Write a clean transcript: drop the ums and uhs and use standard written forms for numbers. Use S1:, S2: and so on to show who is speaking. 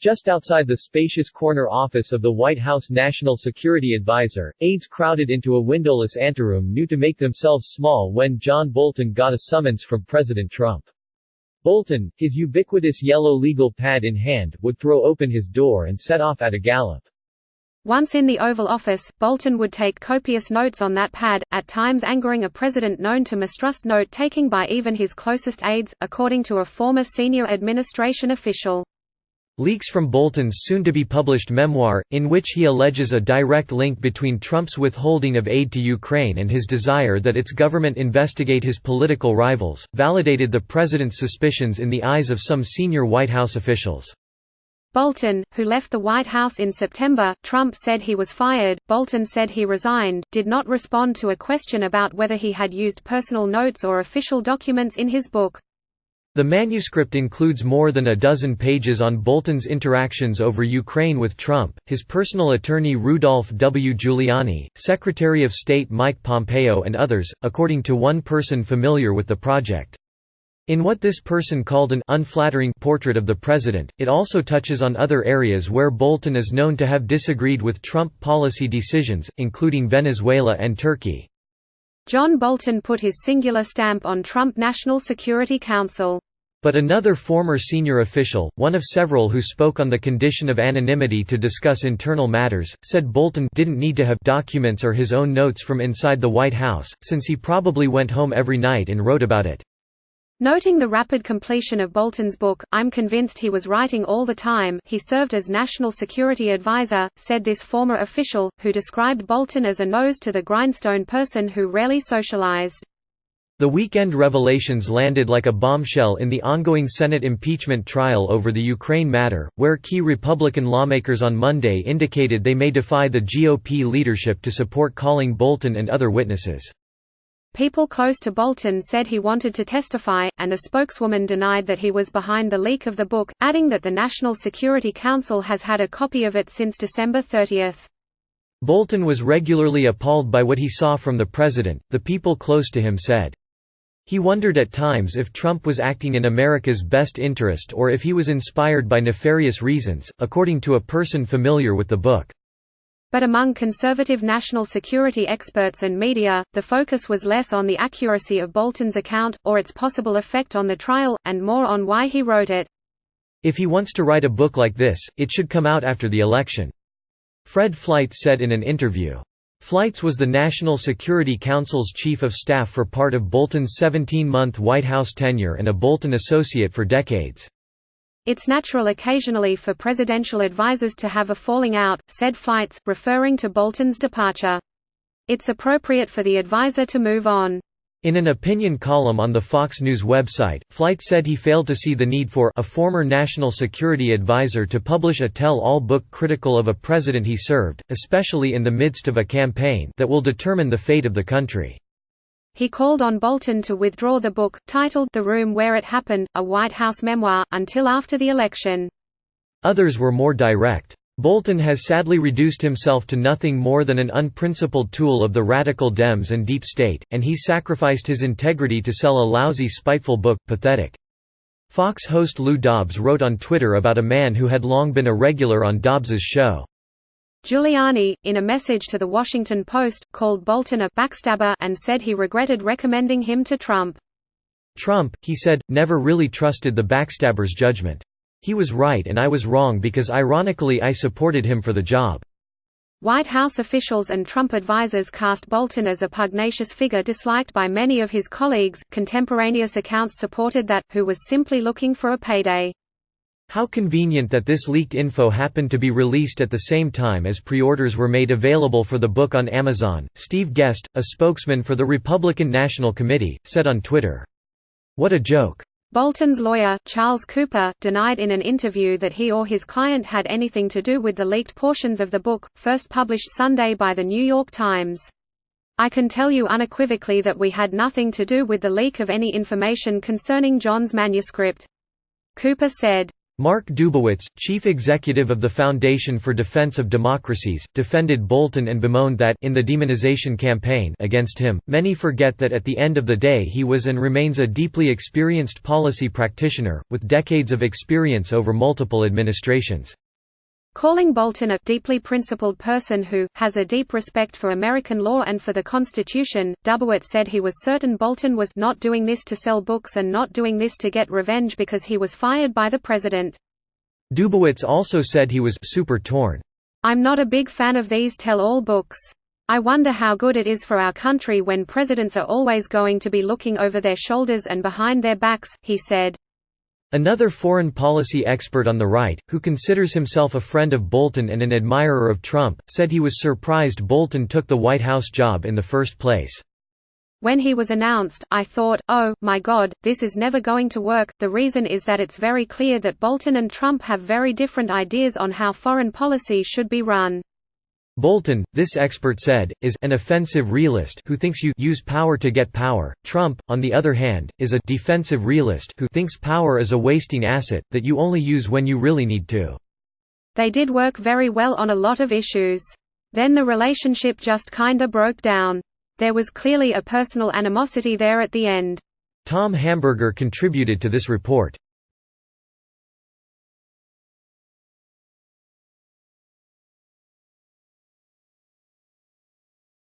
S1: Just outside the spacious corner office of the White House National Security Advisor, aides crowded into a windowless anteroom new to make themselves small when John Bolton got a summons from President Trump. Bolton, his ubiquitous yellow legal pad in hand, would throw open his door and set off at a gallop.
S2: Once in the Oval Office, Bolton would take copious notes on that pad, at times angering a president known to mistrust note-taking by even his closest aides, according to a former senior administration official.
S3: Leaks from Bolton's soon-to-be-published memoir, in which he alleges a direct link between Trump's withholding of aid to Ukraine and his desire that its government investigate his political rivals, validated the president's suspicions in the eyes of some senior White House officials.
S2: Bolton, who left the White House in September, Trump said he was fired, Bolton said he resigned, did not respond to a question about whether he had used personal notes or official documents in his book.
S3: The manuscript includes more than a dozen pages on Bolton's interactions over Ukraine with Trump, his personal attorney Rudolph W. Giuliani, Secretary of State Mike Pompeo and others, according to one person familiar with the project. In what this person called an unflattering portrait of the president, it also touches on other areas where Bolton is known to have disagreed with Trump policy decisions, including Venezuela and Turkey.
S2: John Bolton put his singular stamp on Trump National Security Council.
S3: But another former senior official, one of several who spoke on the condition of anonymity to discuss internal matters, said Bolton didn't need to have documents or his own notes from inside the White House, since he probably went home every night and wrote about it.
S2: Noting the rapid completion of Bolton's book, I'm convinced he was writing all the time. He served as National Security Advisor, said this former official, who described Bolton as a nose-to-the-grindstone person who rarely socialized.
S3: The weekend revelations landed like a bombshell in the ongoing Senate impeachment trial over the Ukraine matter, where key Republican lawmakers on Monday indicated they may defy the GOP leadership to support calling Bolton and other witnesses.
S2: People close to Bolton said he wanted to testify, and a spokeswoman denied that he was behind the leak of the book, adding that the National Security Council has had a copy of it since December 30.
S3: Bolton was regularly appalled by what he saw from the president, the people close to him said. He wondered at times if Trump was acting in America's best interest or if he was inspired by nefarious reasons, according to a person familiar with the book.
S2: But among conservative national security experts and media, the focus was less on the accuracy of Bolton's account, or its possible effect on the trial, and more on why he wrote it.
S3: If he wants to write a book like this, it should come out after the election. Fred Fleitz said in an interview. Fleitz was the National Security Council's chief of staff for part of Bolton's 17-month White House tenure and a Bolton associate for decades.
S2: It's natural occasionally for presidential advisors to have a falling out, said Fleitz, referring to Bolton's departure. It's appropriate for the advisor to move on.
S3: In an opinion column on the Fox News website, Fleitz said he failed to see the need for a former national security advisor to publish a tell-all book critical of a president he served, especially in the midst of a campaign that will determine the fate of the country.
S2: He called on Bolton to withdraw the book, titled The Room Where It Happened, a White House memoir, until after the election.
S3: Others were more direct. Bolton has sadly reduced himself to nothing more than an unprincipled tool of the radical Dems and deep state, and he's sacrificed his integrity to sell a lousy, spiteful book. Pathetic. Fox host Lou Dobbs wrote on Twitter about a man who had long been a regular on Dobbs's show.
S2: Giuliani, in a message to The Washington Post, called Bolton a «backstabber» and said he regretted recommending him to Trump.
S3: Trump, he said, never really trusted the backstabber's judgment. He was right and I was wrong because ironically I supported him for the job.
S2: White House officials and Trump advisers cast Bolton as a pugnacious figure disliked by many of his colleagues. Contemporaneous accounts supported that, who was simply looking for a payday.
S3: How convenient that this leaked info happened to be released at the same time as pre-orders were made available for the book on Amazon, Steve Guest, a spokesman for the Republican National Committee, said on Twitter. What a joke.
S2: Bolton's lawyer, Charles Cooper, denied in an interview that he or his client had anything to do with the leaked portions of the book, first published Sunday by The New York Times. I can tell you unequivocally that we had nothing to do with the leak of any information concerning John's manuscript. Cooper said.
S3: Mark Dubowitz, chief executive of the Foundation for Defense of Democracies, defended Bolton and bemoaned that in the demonization campaign against him, many forget that at the end of the day he was and remains a deeply experienced policy practitioner, with decades of experience over multiple administrations.
S2: Calling Bolton a deeply principled person who has a deep respect for American law and for the Constitution, Dubowitz said he was certain Bolton was not doing this to sell books and not doing this to get revenge because he was fired by the president.
S3: Dubowitz also said he was super torn.
S2: "I'm not a big fan of these tell-all books. I wonder how good it is for our country when presidents are always going to be looking over their shoulders and behind their backs," he said.
S3: Another foreign policy expert on the right, who considers himself a friend of Bolton and an admirer of Trump, said he was surprised Bolton took the White House job in the first place.
S2: "When he was announced, I thought, oh, my God, this is never going to work. The reason is that it's very clear that Bolton and Trump have very different ideas on how foreign policy should be run."
S3: Bolton, this expert said, is an offensive realist who thinks you use power to get power. Trump, on the other hand, is a defensive realist who thinks power is a wasting asset, that you only use when you really need to.
S2: They did work very well on a lot of issues. Then the relationship just kinda broke down. There was clearly a personal animosity there at the end.
S3: Tom Hamburger contributed to this report.